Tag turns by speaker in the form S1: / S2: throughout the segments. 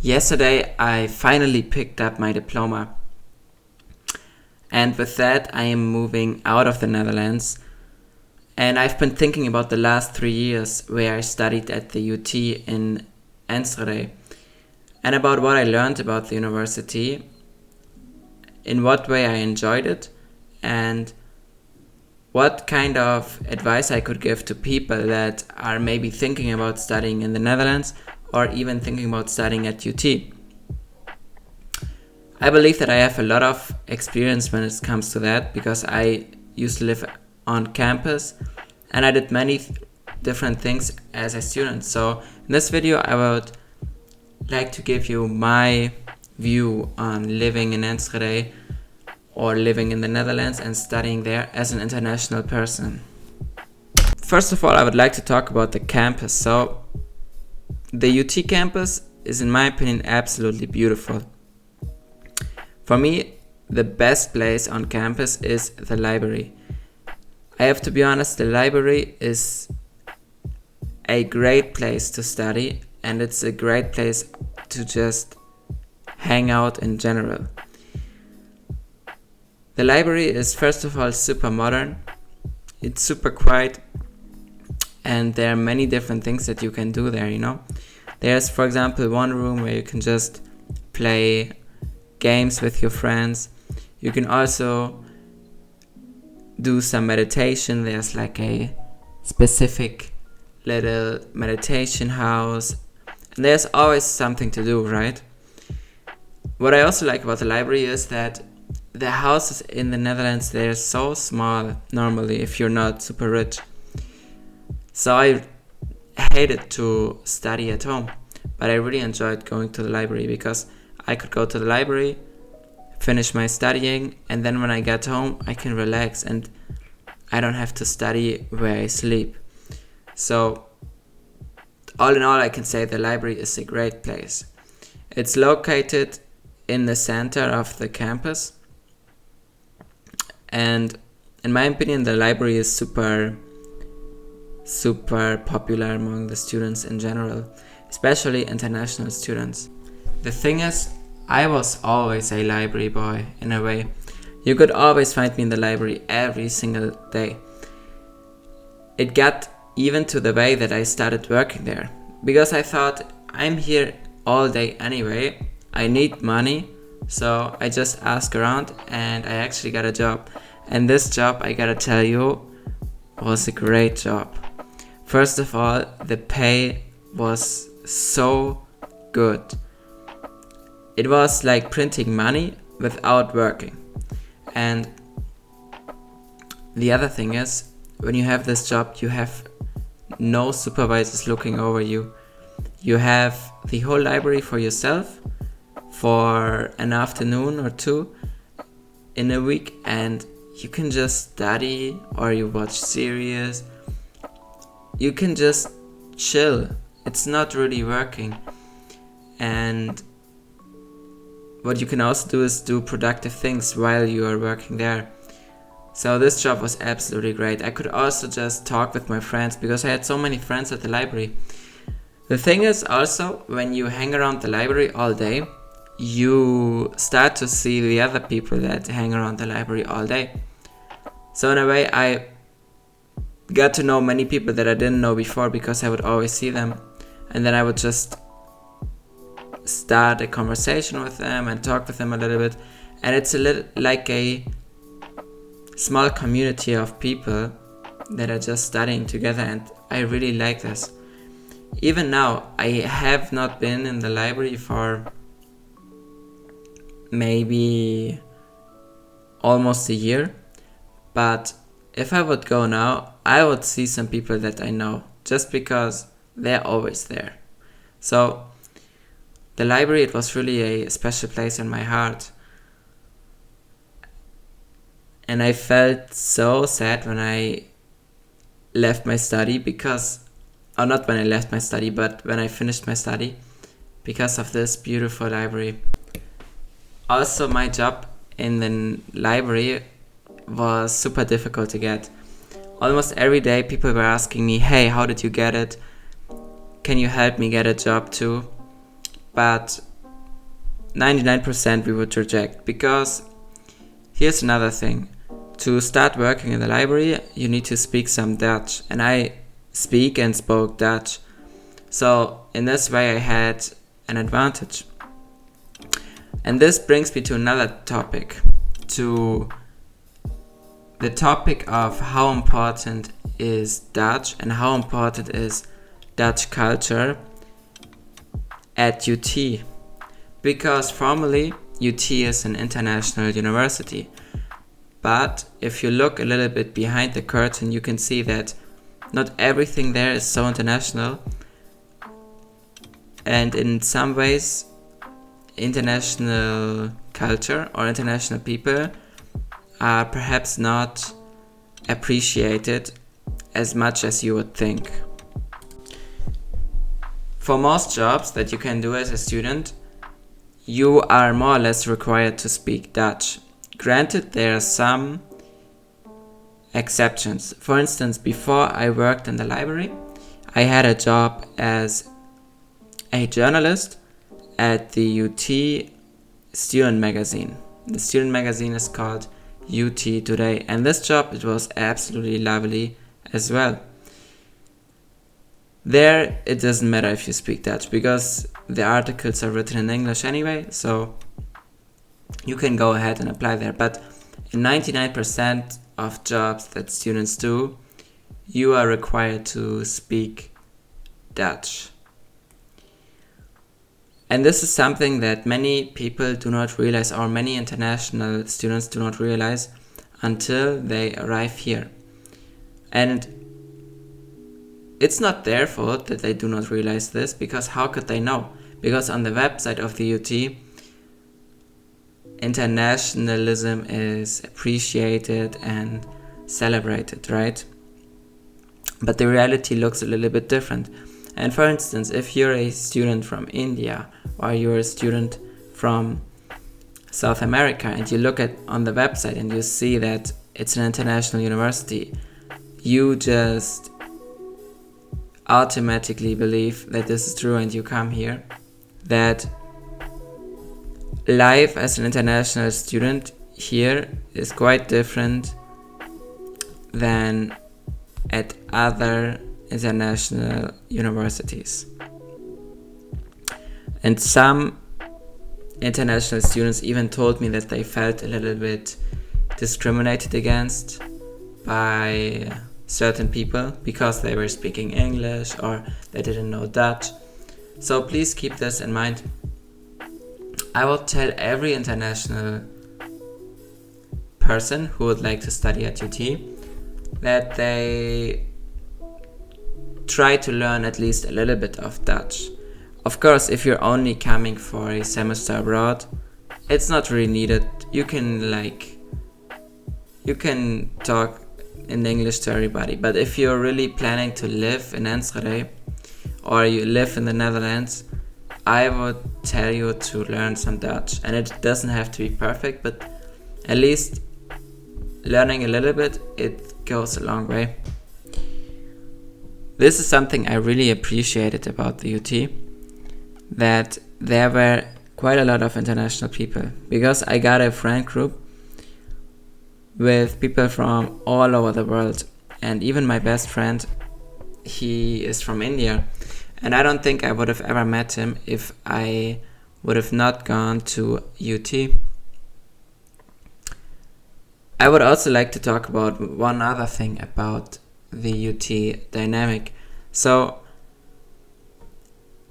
S1: Yesterday, I finally picked up my diploma, and with that, I am moving out of the Netherlands. And I've been thinking about the last 3 years where I studied at the UT in Enschede, and about what I learned about the university, in what way I enjoyed it, and what kind of advice I could give to people that are maybe thinking about studying in the Netherlands or even thinking about studying at UT. I believe that I have a lot of experience when it comes to that because I used to live on campus and I did many different things as a student. So in this video I would like to give you my view on living in Enschede or living in the Netherlands and studying there as an international person. First of all, I would like to talk about the campus. So the UT campus is, in my opinion, absolutely beautiful. For me, the best place on campus is the library. I have to be honest, the library is a great place to study and it's a great place to just hang out in general. The library is first of all super modern, it's super quiet, and there are many different things that you can do there, There's, for example, one room where you can just play games with your friends. You can also do some meditation. There's like a specific little meditation house, and there's always something to do, right? What I also like about the library is that the houses in the Netherlands, they're so small normally if you're not super rich. So I hated to study at home, but I really enjoyed going to the library because I could go to the library, finish my studying, and then when I get home I can relax and I don't have to study where I sleep. So all in all, I can say the library is a great place. It's located in the center of the campus, and in my opinion the library is super popular among the students in general, especially international students. The thing is, I was always a library boy in a way. You could always find me in the library every single day. It got even to the way that I started working there because I thought, I'm here all day anyway, I need money, so I just asked around and I actually got a job. And this job, I gotta tell you, was a great job. First of all, the pay was so good. It was like printing money without working. And the other thing is, when you have this job, you have no supervisors looking over you. You have the whole library for yourself for an afternoon or two in a week, and you can just study or you watch series. You can just chill. It's not really working. And what you can also do is do productive things while you are working there. So this job was absolutely great. I could also just talk with my friends because I had so many friends at the library. The thing is also, when you hang around the library all day, you start to see the other people that hang around the library all day. So in a way, I got to know many people that I didn't know before because I would always see them, and then I would just start a conversation with them and talk with them a little bit, and it's a little like a small community of people that are just studying together, and I really like this. Even now, I have not been in the library for maybe almost a year, but if I would go now, I would see some people that I know just because they're always there. So the library, it was really a special place in my heart. And I felt so sad when I left my study or not when I left my study, but when I finished my study because of this beautiful library. Also, my job in the library was super difficult to get. Almost every day people were asking me, hey, how did you get it? Can you help me get a job too? But 99% we would reject, because here's another thing. To start working in the library, you need to speak some Dutch, and I speak and spoke Dutch. So in this way I had an advantage. And this brings me to another topic, to the topic of how important is Dutch and how important is Dutch culture at UT. Because formally UT is an international university. But if you look a little bit behind the curtain, you can see that not everything there is so international. And in some ways, international culture or international people are perhaps not appreciated as much as you would think. For most jobs that you can do as a student, you are more or less required to speak Dutch. Granted, there are some exceptions. For instance, before I worked in the library, I had a job as a journalist at the UT student magazine. The student magazine is called UT Today, and this job, it was absolutely lovely as well. There, it doesn't matter if you speak Dutch, because the articles are written in English anyway, so you can go ahead and apply there. But in 99% of jobs that students do, you are required to speak Dutch. And this is something that many people do not realize, or many international students do not realize until they arrive here. And it's not their fault that they do not realize this, because how could they know? Because on the website of the UT, internationalism is appreciated and celebrated, right? But the reality looks a little bit different. And for instance, if you're a student from India or you're a student from South America and you look at on the website and you see that it's an international university, you just automatically believe that this is true and you come here. That life as an international student here is quite different than at other international universities. And some international students even told me that they felt a little bit discriminated against by certain people because they were speaking English or they didn't know Dutch. So please keep this in mind. I will tell every international person who would like to study at UT that they try to learn at least a little bit of Dutch. Of course, if you're only coming for a semester abroad, it's not really needed. You can talk in English to everybody. But if you're really planning to live in Enschede or you live in the Netherlands, I would tell you to learn some Dutch. And it doesn't have to be perfect, but at least learning a little bit, it goes a long way. This is something I really appreciated about the UT, that there were quite a lot of international people, because I got a friend group with people from all over the world, and even my best friend, he is from India, and I don't think I would have ever met him if I would have not gone to UT. I would also like to talk about one other thing about the UT dynamic. So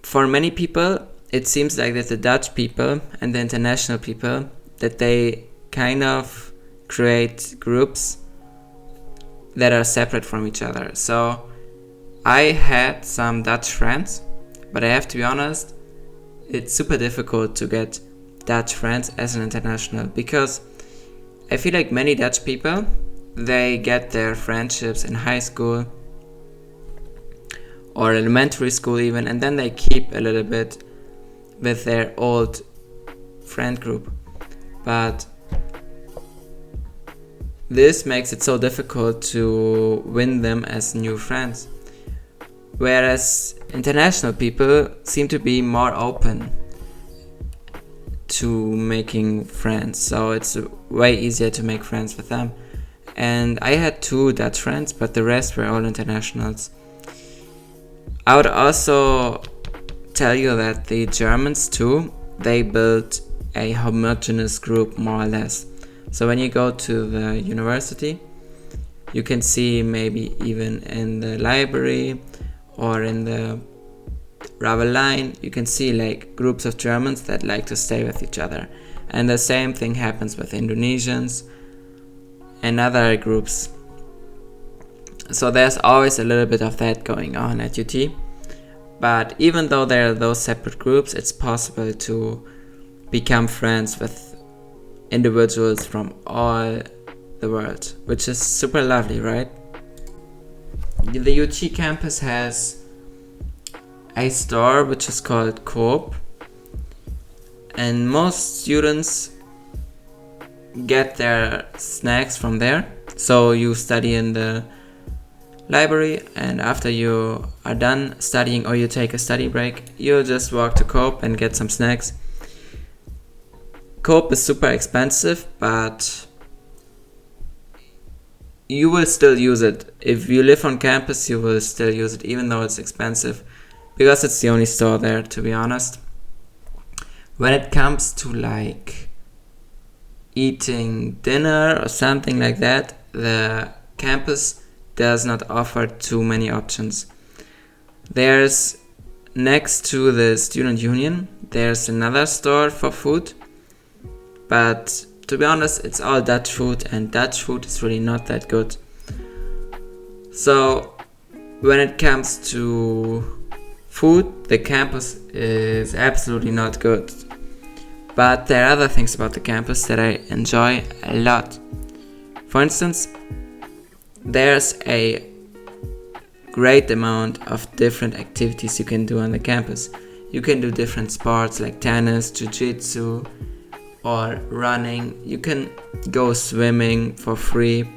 S1: for many people, it seems like that the Dutch people and the international people, that they kind of create groups that are separate from each other. So I had some Dutch friends, but I have to be honest, it's super difficult to get Dutch friends as an international, because I feel like many Dutch people, they get their friendships in high school or elementary school even, and then they keep a little bit with their old friend group. But this makes it so difficult to win them as new friends. Whereas international people seem to be more open to making friends, so it's way easier to make friends with them. And I had 2 Dutch friends, but the rest were all internationals. I would also tell you that the Germans too, they built a homogeneous group more or less. So when you go to the university, you can see maybe even in the library or in the rubber line, you can see like groups of Germans that like to stay with each other. And the same thing happens with Indonesians and other groups. So there's always a little bit of that going on at UT. But even though there are those separate groups, it's possible to become friends with individuals from all the world, which is super lovely, right? The UT campus has a store which is called Coop, and most students get their snacks from there. So you study in the library, and after you are done studying or you take a study break, you just walk to Coop and get some snacks. Coop is super expensive, but you will still use it. If you live on campus, you will still use it, even though it's expensive, because it's the only store there, to be honest. When it comes to like eating dinner or something like that, the campus does not offer too many options. There's, next to the student union, there's another store for food, but to be honest, it's all Dutch food, and Dutch food is really not that good. So when it comes to food, the campus is absolutely not good. But there are other things about the campus that I enjoy a lot. For instance, there's a great amount of different activities you can do on the campus. You can do different sports like tennis, jiu-jitsu, or running. You can go swimming for free.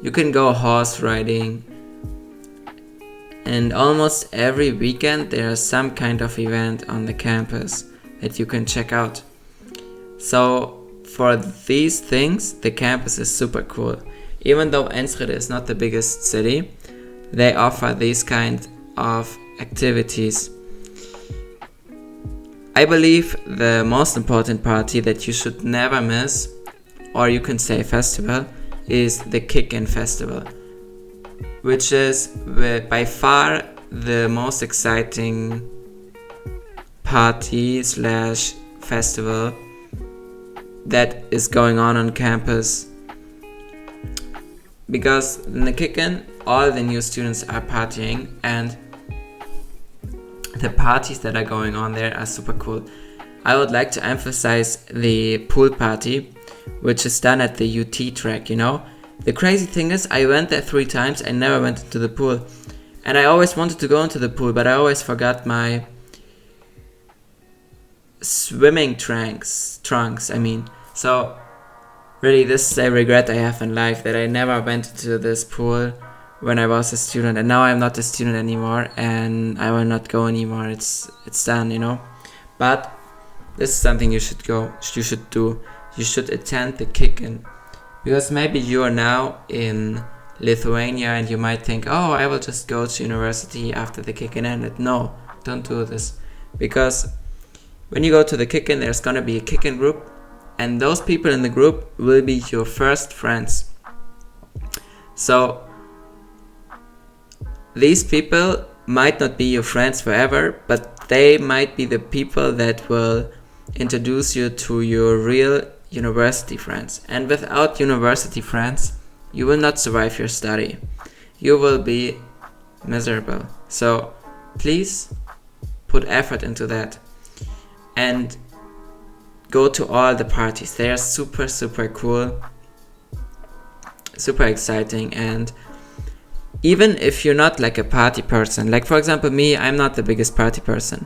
S1: You can go horse riding. And almost every weekend there is some kind of event on the campus that you can check out. So for these things, the campus is super cool. Even though Enschede is not the biggest city, they offer these kind of activities. I believe the most important party that you should never miss, or you can say festival, is the Kick-In Festival, which is by far the most exciting party slash festival that is going on campus. Because in the Kick-In, all the new students are partying, and the parties that are going on there are super cool. I would like to emphasize the pool party, which is done at the UT track, you know? The crazy thing is, I went there 3 times, I never went into the pool. And I always wanted to go into the pool, but I always forgot my swimming trunks, So, really, this is a regret I have in life, that I never went into this pool when I was a student, and now I'm not a student anymore, and I will not go anymore. It's done, you know. But this is something you should do. You should attend the Kick-In, because maybe you are now in Lithuania and you might think, oh, I will just go to university after the Kick-In ended. No, don't do this, because when you go to the Kick-In, there's gonna be a Kick-In group, and those people in the group will be your first friends. So these people might not be your friends forever, but they might be the people that will introduce you to your real university friends. And without university friends, you will not survive your study. You will be miserable. So please put effort into that and go to all the parties. They are super, super cool, super exciting. And even if you're not like a party person, like for example me, I'm not the biggest party person,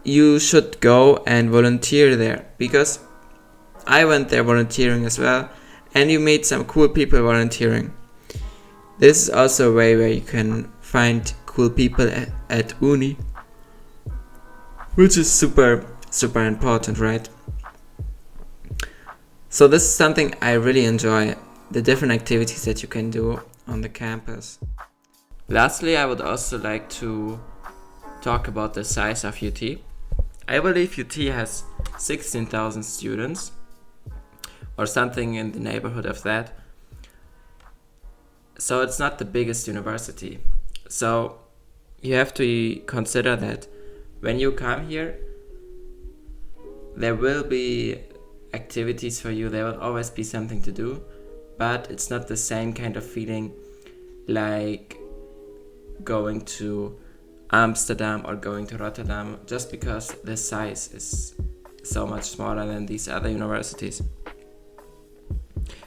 S1: you should go and volunteer there, because I went there volunteering as well, and you meet some cool people volunteering. This is also a way where you can find cool people at uni, which is super super important, right? So this is something I really enjoy, the different activities that you can do on the campus. Lastly, I would also like to talk about the size of UT. I believe UT has 16,000 students or something in the neighborhood of that. So it's not the biggest university. So you have to consider that when you come here, there will be activities for you, there will always be something to do, but it's not the same kind of feeling like going to Amsterdam or going to Rotterdam, just because the size is so much smaller than these other universities.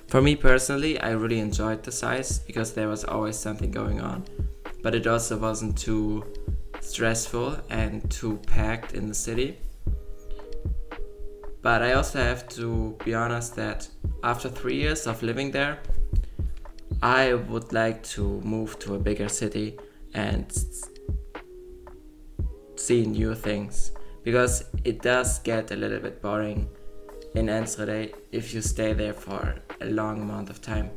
S1: For me personally, I really enjoyed the size because there was always something going on, but it also wasn't too stressful and too packed in the city. But I also have to be honest that after 3 years of living there, I would like to move to a bigger city and see new things, because it does get a little bit boring in Enschede if you stay there for a long amount of time.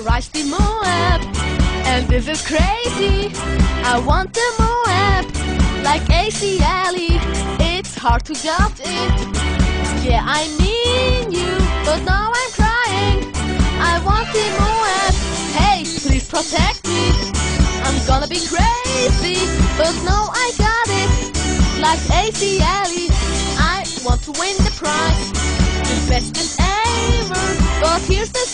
S2: Rise the Moab, and this is crazy. I want the Moab, like AC Alley. It's hard to get it. Yeah, I need you, but now I'm crying. I want the Moab. Hey, please protect me. I'm gonna be crazy, but no, I got it. Like AC Alley, I want to win the prize, the best ever. But here's the